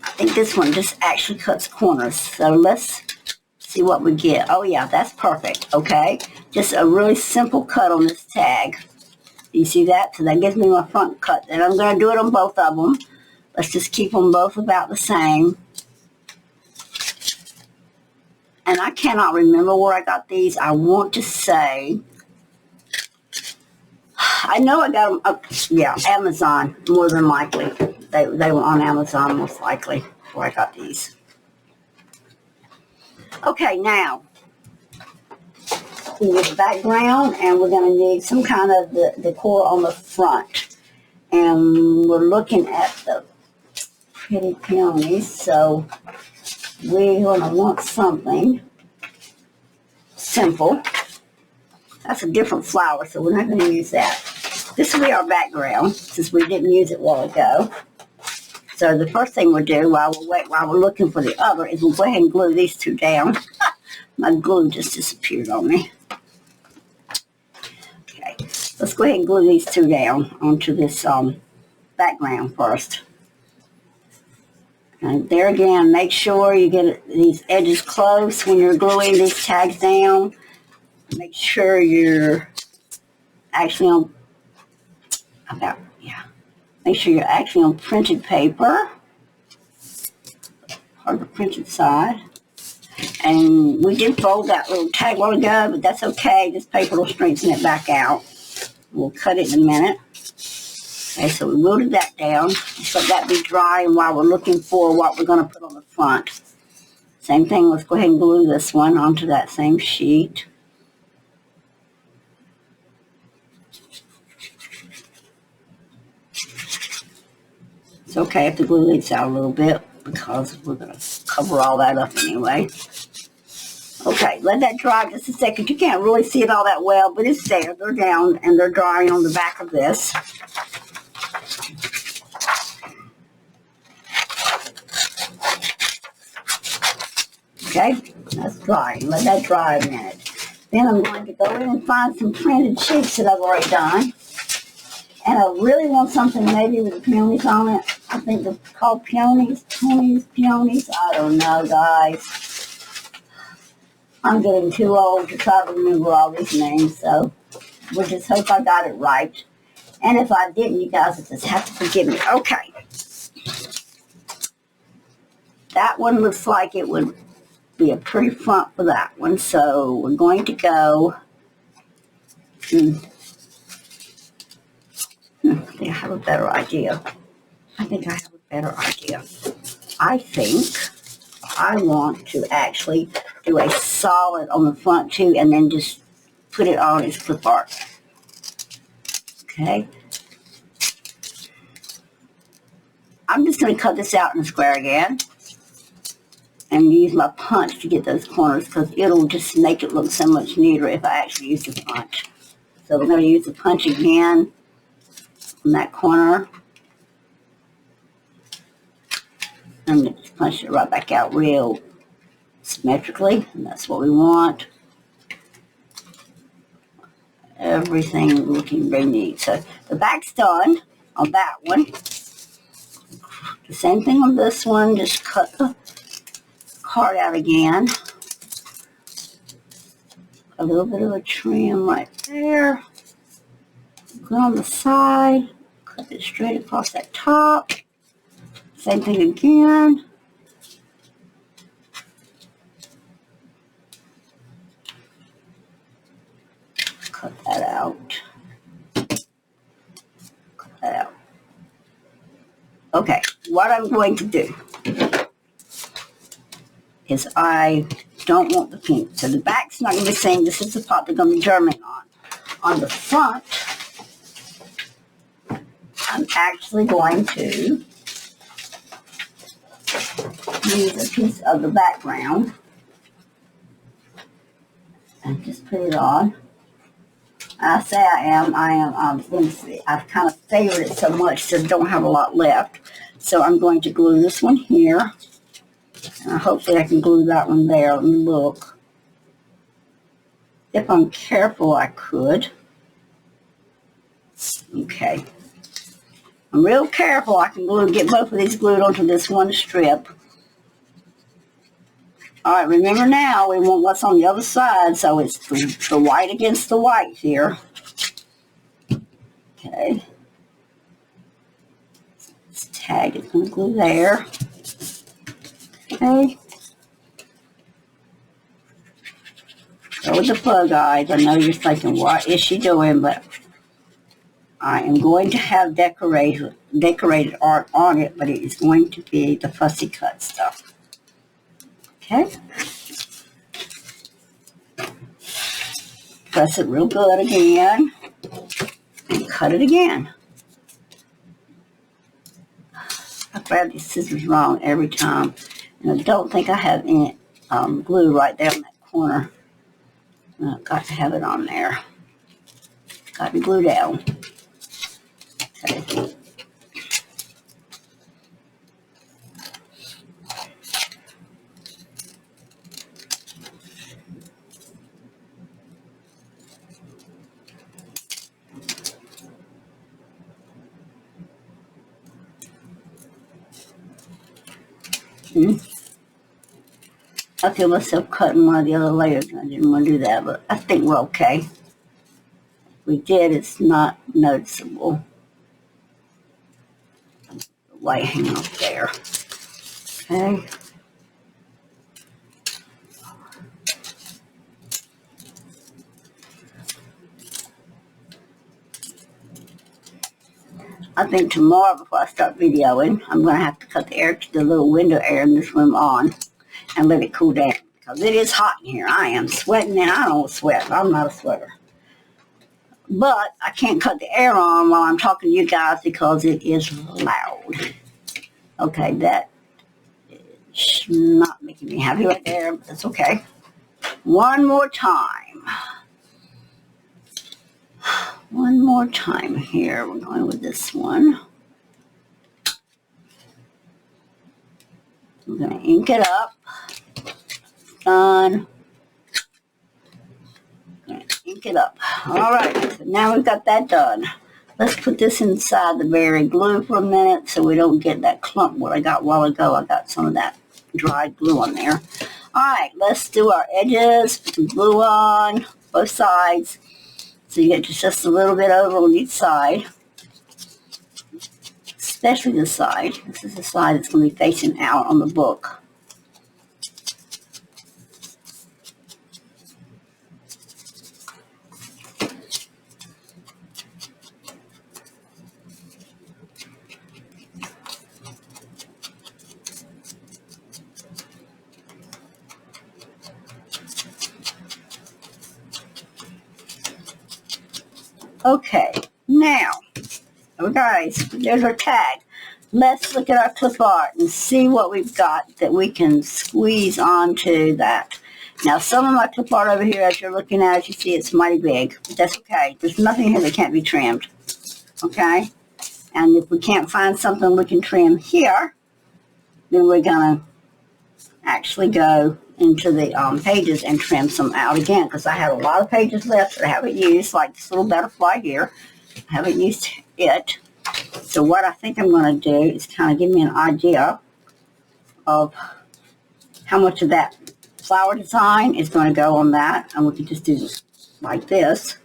I think this one just actually cuts corners, so let's see what we get. Oh yeah, that's perfect, okay? Just a really simple cut on this tag. You see that? So that gives me my front cut. And I'm going to do it on both of them. Let's just keep them both about the same. And I cannot remember where I got these. I want to say, I know I got them up, yeah, Amazon, more than likely. They were on Amazon, most likely, before I got these. Okay, now, we need the background, and we're going to need some kind of the decor on the front. And we're looking at the pretty peonies, so we're going to want something simple. That's a different flower, so we're not going to use that. This will be our background, since we didn't use it a while ago. So the first thing we'll do while we're looking for the other is we'll go ahead and glue these two down. My glue just disappeared on me. Okay, let's go ahead and glue these two down onto this background first. And there again, make sure you get these edges close when you're gluing these tags down. Make sure you're actually on Make sure you're actually on printed paper, or the printed side. And we did fold that little tag a while ago, but that's okay. This paper will straighten it back out. We'll cut it in a minute. Okay, so we wilted that down. Just let that be dry, and while we're looking for what we're going to put on the front. Same thing, let's go ahead and glue this one onto that same sheet. It's okay if the glue leaks out a little bit because we're going to cover all that up anyway. Okay, let that dry just a second. You can't really see it all that well, but it's there. They're down and they're drying on the back of this. Okay, that's drying. Let that dry a minute. Then I'm going to go in and find some printed sheets that I've already done. And I really want something maybe with the peonies on it. I think they're called peonies. I don't know, guys. I'm getting too old to try to remember all these names, so we'll just hope I got it right. And if I didn't, you guys will just have to forgive me. Okay. That one looks like it would be a pretty front for that one, so we're going to go... I think I have a better idea. I think I want to actually do a solid on the front too, and then just put it on as clip art. Okay. I'm just going to cut this out in a square again and use my punch to get those corners, because it'll just make it look so much neater if I actually use the punch. So we're going to use the punch again on that corner. And just punch it right back out real symmetrically, and that's what we want. Everything looking very neat. So the back's done on that one. The same thing on this one, just cut the card out again. A little bit of a trim right there. Go on the side, cut it straight across that top. Same thing again. Cut that out. Cut that out. Okay, what I'm going to do is I don't want the pink. So the back's not going to be saying this is the part they're going to be germinating on. On the front, I'm actually going to use a piece of the background and just put it on. I say I'm I've kind of favored it so much that I don't have a lot left. So I'm going to glue this one here. And hopefully I can glue that one there. Let me look. If I'm careful, I could. Okay. I'm real careful. I can get both of these glued onto this one strip. All right, remember now, we want what's on the other side, so it's the white against the white here. Okay. This tag is going to glue there. Okay. Go with the plug eyes. I know you're thinking, what is she doing? But I am going to have decorated art on it, but it is going to be the Fussy Cut stuff. Okay. Press it real good again. And cut it again. I grab these scissors wrong every time. And I don't think I have any glue right there in that corner. I've got to have it on there. Got to glue down. Okay. I feel myself cutting one of the other layers, and I didn't want to do that, but I think we're okay. If we did, it's not noticeable. The white hanging up there. Okay. I think tomorrow, before I start videoing, I'm going to have to cut the little window air in this room on and let it cool down. Because it is hot in here. I am sweating, and I don't sweat. I'm not a sweater. But I can't cut the air on while I'm talking to you guys because it is loud. Okay, that is not making me happy right there, but that's okay. One more time. One more time here. We're going with this one. I'm going to ink it up. Done. I'm going to ink it up. All right. So now we've got that done. Let's put this inside the berry glue for a minute so we don't get that clump what I got a while ago. I got some of that dried glue on there. All right. Let's do our edges. Put some glue on both sides. So you get just a little bit over on each side, especially this side. This is the side that's going to be facing out on the book. Okay, now, guys, there's our tag. Let's look at our clip art and see what we've got that we can squeeze onto that. Now, some of my clip art over here, as you're looking at, as you see, it's mighty big, but that's okay. There's nothing here that can't be trimmed, okay? And if we can't find something we can trim here, then we're going to actually go into the pages and trim some out again, because I have a lot of pages left that I haven't used, like this little butterfly here. I haven't used it. So what I think I'm going to do is kind of give me an idea of how much of that flower design is going to go on that. And we can just do this like this.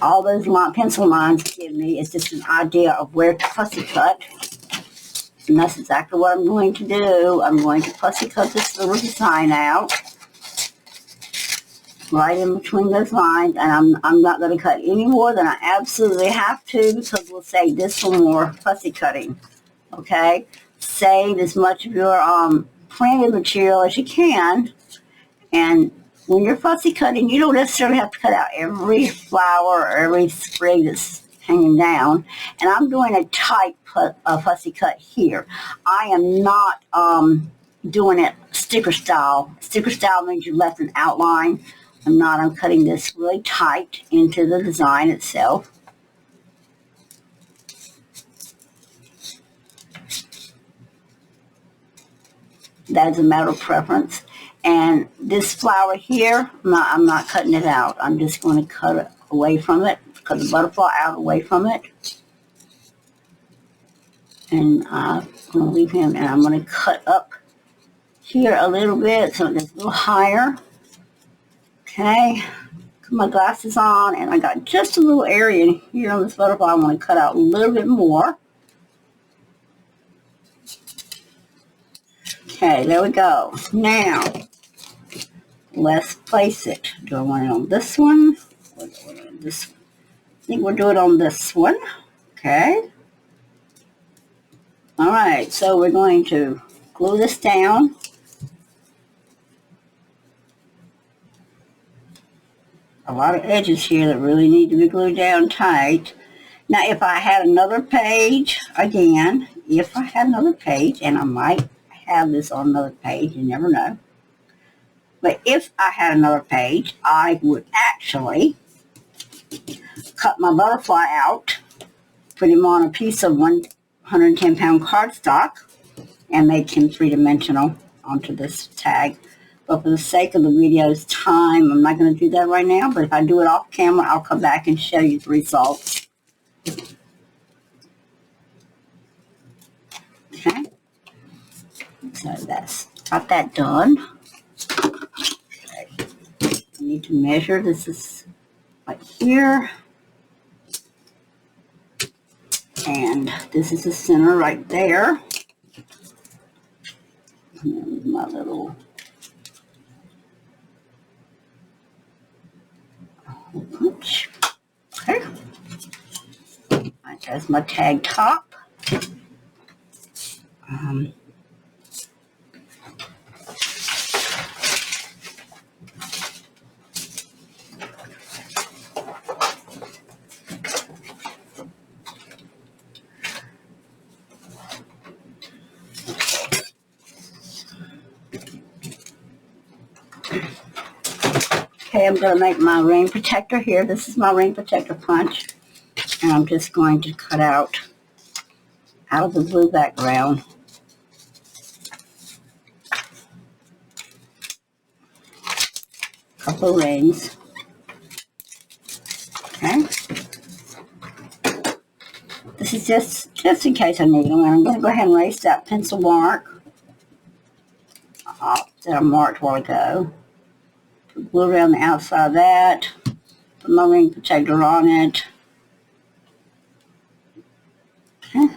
All those pencil lines give me is just an idea of where to fussy cut. And that's exactly what I'm going to do. I'm going to fussy cut this little design out. Right in between those lines. And I'm not going to cut any more than I absolutely have to, because we'll save this for more fussy cutting. Okay? Save as much of your printed material as you can. And when you're fussy cutting, you don't necessarily have to cut out every flower or every sprig that's hanging down. And I'm doing a tight fussy cut here. I am not doing it sticker style. Sticker style means you left an outline. I'm cutting this really tight into the design itself. That's a matter of preference. And this flower here, I'm not cutting it out. I'm just going to cut it away from it, cut the butterfly out away from it. And I'm going to leave him, and I'm going to cut up here a little bit so it's a little higher. Okay, put my glasses on, and I got just a little area here on this butterfly. I'm going to cut out a little bit more. Okay, there we go. Now, let's place it. Do I want it on this one? Or do I want it on this one? I think we'll do it on this one. Okay. All right, so we're going to glue this down. A lot of edges here that really need to be glued down tight. Now, if I had another page, again, if I had another page, and I might have this on another page, you never know. But if I had another page, I would actually cut my butterfly out, put him on a piece of 110-pound cardstock, and make him three-dimensional onto this tag. But for the sake of the video's time, I'm not going to do that right now. But if I do it off camera, I'll come back and show you the results. Okay. So that's got that done. Okay. I need to measure. This is right here. And this is the center right there. And my little punch. Okay. There's my tag top. Okay, I'm going to make my ring protector here. This is my ring protector punch. And I'm just going to cut out of the blue background. A couple of rings. Okay. This is just in case I need them. I'm going to go ahead and erase that pencil mark that I marked a while ago. Put glue around the outside of that. Put my ring protector on it. Okay.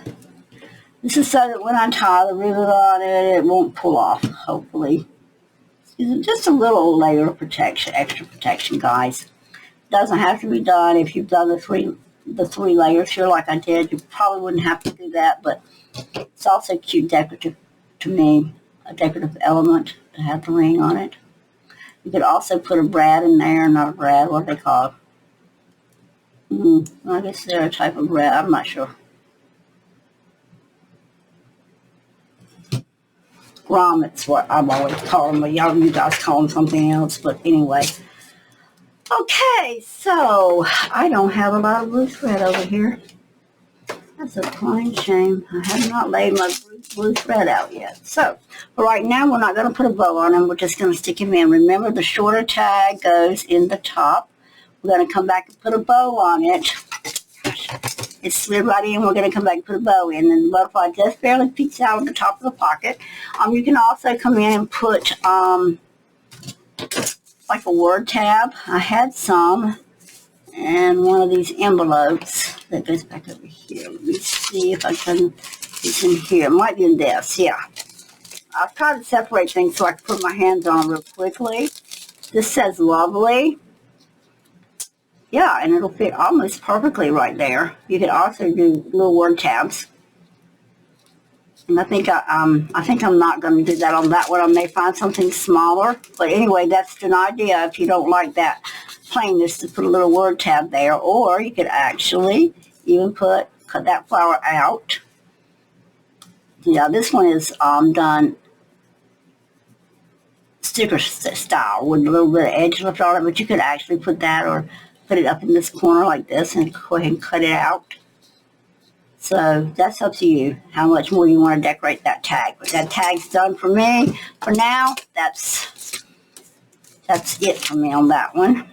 This is so that when I tie the ribbon on it, it won't pull off, hopefully. It's just a little layer of protection, extra protection, guys. It doesn't have to be done. If you've done the three layers here like I did, you probably wouldn't have to do that, but it's also cute decorative to me, a decorative element to have the ring on it. You could also put a brad in there, not a brad, what are they called? I guess they're a type of brad, I'm not sure. Grommets, what I've always called them, but you guys call them something else, but anyway. Okay, so I don't have a lot of blue thread over here. That's a fine shame. I have not laid my blue thread out yet. So, right now we're not going to put a bow on them. We're just going to stick him in. Remember, the shorter tag goes in the top. We're going to come back and put a bow on it. It slid right in. We're going to come back and put a bow in. And the butterfly just barely peeks out of the top of the pocket. You can also come in and put like a word tab. I had some. And one of these envelopes that goes back over here. Let me see if I can, it's in here. It might be in this, yeah. I've tried to separate things so I can put my hands on real quickly. This says lovely. Yeah, and it'll fit almost perfectly right there. You can also do little word tabs. And I think I'm not going to do that on that one. I may find something smaller. But anyway, that's an idea if you don't like that plainness, to put a little word tab there. Or you could actually even cut that flower out. Yeah, this one is done sticker style with a little bit of edge left on it. But you could actually put that or put it up in this corner like this and go ahead and cut it out. So that's up to you, how much more you want to decorate that tag. But that tag's done for me. For now, that's it for me on that one.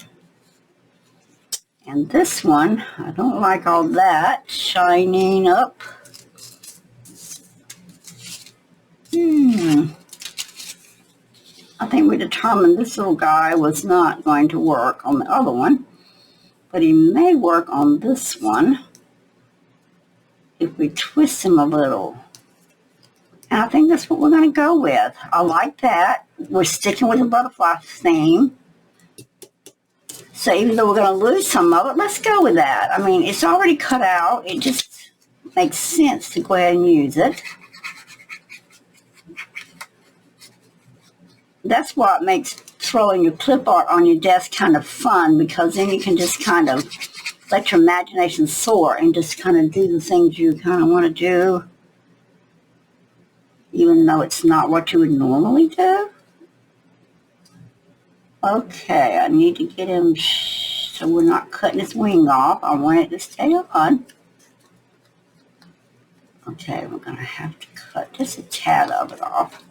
And this one, I don't like all that shining up. I think we determined this little guy was not going to work on the other one. But he may work on this one if we twist him a little. And I think that's what we're going to go with. I like that. We're sticking with the butterfly theme. So even though we're going to lose some of it, let's go with that. I mean, it's already cut out. It just makes sense to go ahead and use it. That's what makes throwing your clip art on your desk kind of fun, because then you can just kind of let your imagination soar and just kind of do the things you kind of want to do, even though it's not what you would normally do. Okay, I need to get him so we're not cutting his wing off. I want it to stay on. Okay, we're going to have to cut just a tad of it off.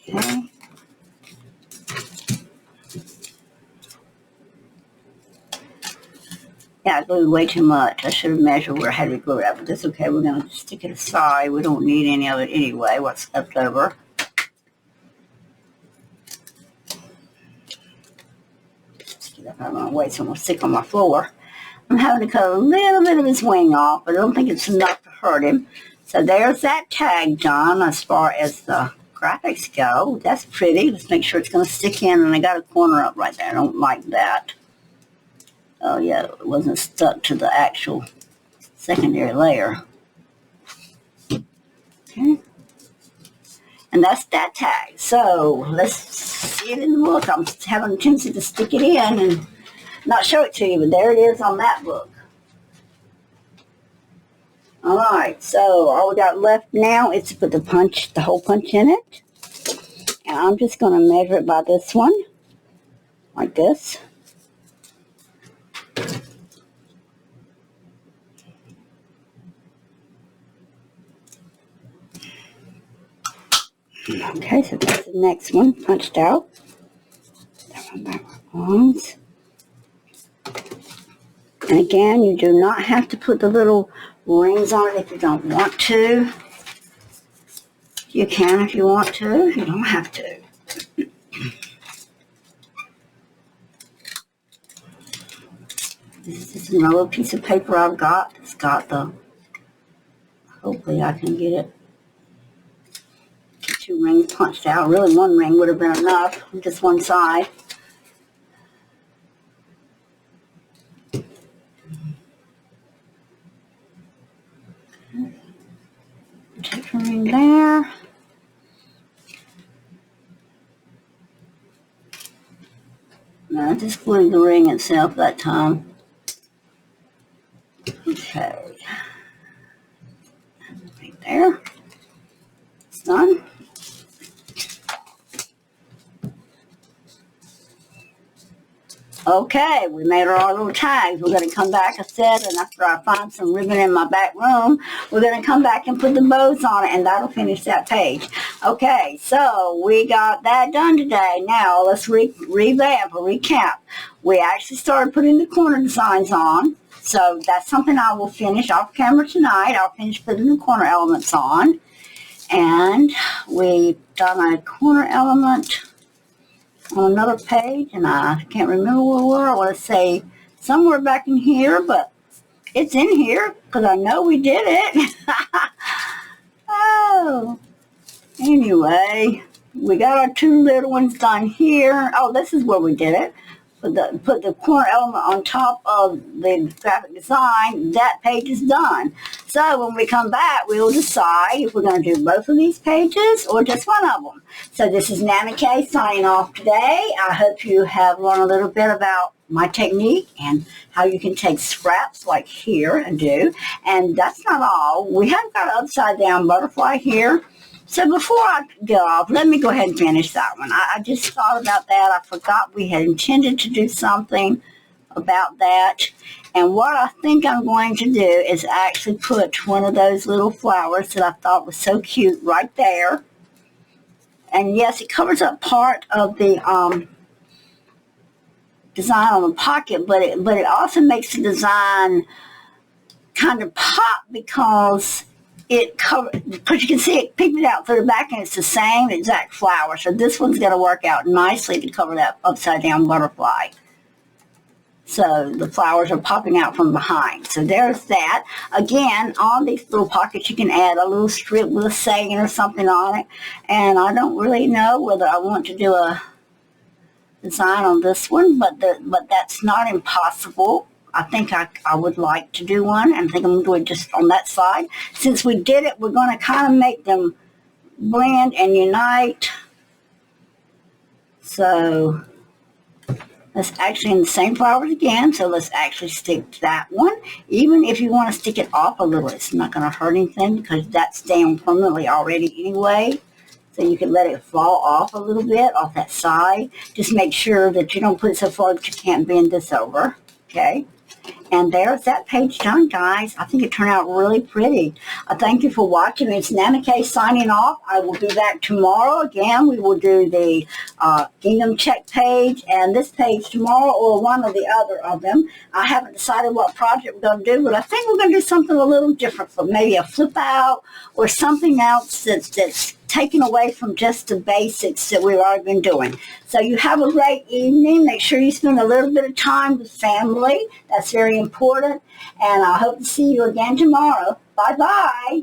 Okay. Yeah, I glued way too much. I should have measured where I had to glue it at, but that's okay. We're going to stick it aside. We don't need any of it anyway, what's left over. Stick it up out of my way so I'm going to stick on my floor. I'm having to cut a little bit of his wing off, but I don't think it's enough to hurt him. So there's that tag done as far as the graphics go. That's pretty. Let's make sure it's going to stick in, and I got a corner up right there. I don't like that. Oh yeah, it wasn't stuck to the actual secondary layer. Okay. And that's that tag. So let's see it in the book. I'm having a tendency to stick it in and not show it to you, but there it is on that book. All right, so all we got left now is to put the hole punch in it. And I'm just going to measure it by this one, like this. Okay, so that's the next one punched out. That one back belongs. And again, you do not have to put the little rings on it if you don't want to. You can if you want to. You don't have to. This is just another piece of paper I've got. It's got the, hopefully I can get it. 2 rings punched out. Really, 1 ring would have been enough on just one side. Take a ring there. No, I just glued the ring itself that time. Okay. Right there. It's done. Okay, we made our little tags. We're going to come back, I said, and after I find some ribbon in my back room, we're going to come back and put the bows on it, and that'll finish that page. Okay, so we got that done today. Now, let's revamp or recap. We actually started putting the corner designs on, so that's something I will finish off camera tonight. I'll finish putting the corner elements on, and we've done a corner element on another page, and I can't remember where we were. I want to say somewhere back in here, but it's in here because I know we did it. Oh, anyway, we got our 2 little ones done here. Oh, this is where we did it. Put the corner element on top of the graphic design. That page is done. So when we come back, we will decide if we're going to do both of these pages or just one of them. So this is NanaKaye signing off today. I hope you have learned a little bit about my technique and how you can take scraps like here and do. And that's not all. We have got an upside down butterfly here. So before I go off, let me go ahead and finish that one. I just thought about that. I forgot we had intended to do something about that. And what I think I'm going to do is actually put one of those little flowers that I thought was so cute right there. And yes, it covers up part of the design on the pocket, but it also makes the design kind of pop because because you can see it peeked out through the back, and it's the same exact flower. So this one's going to work out nicely to cover that upside down butterfly. So the flowers are popping out from behind. So there's that. Again, on these little pockets, you can add a little strip with a saying or something on it. And I don't really know whether I want to do a design on this one, but that's not impossible. I think I would like to do one, and I think I'm going to do it just on that side. Since we did it, we're going to kind of make them blend and unite. So let's actually in the same flowers again. So let's actually stick to that one. Even if you want to stick it off a little, it's not going to hurt anything because that's down permanently already anyway. So you can let it fall off a little bit off that side. Just make sure that you don't put it so far that you can't bend this over. Okay. And there's that page done, guys. I think it turned out really pretty. I thank you for watching. It's NanaKaye signing off. I will be back tomorrow. Again, we will do the Gingham check page and this page tomorrow, or one or the other of them. I haven't decided what project we're going to do, but I think we're going to do something a little different, for maybe a flip out or something else that's taken away from just the basics that we've already been doing. So you have a great evening. Make sure you spend a little bit of time with family. That's very important. And I hope to see you again tomorrow. Bye-bye.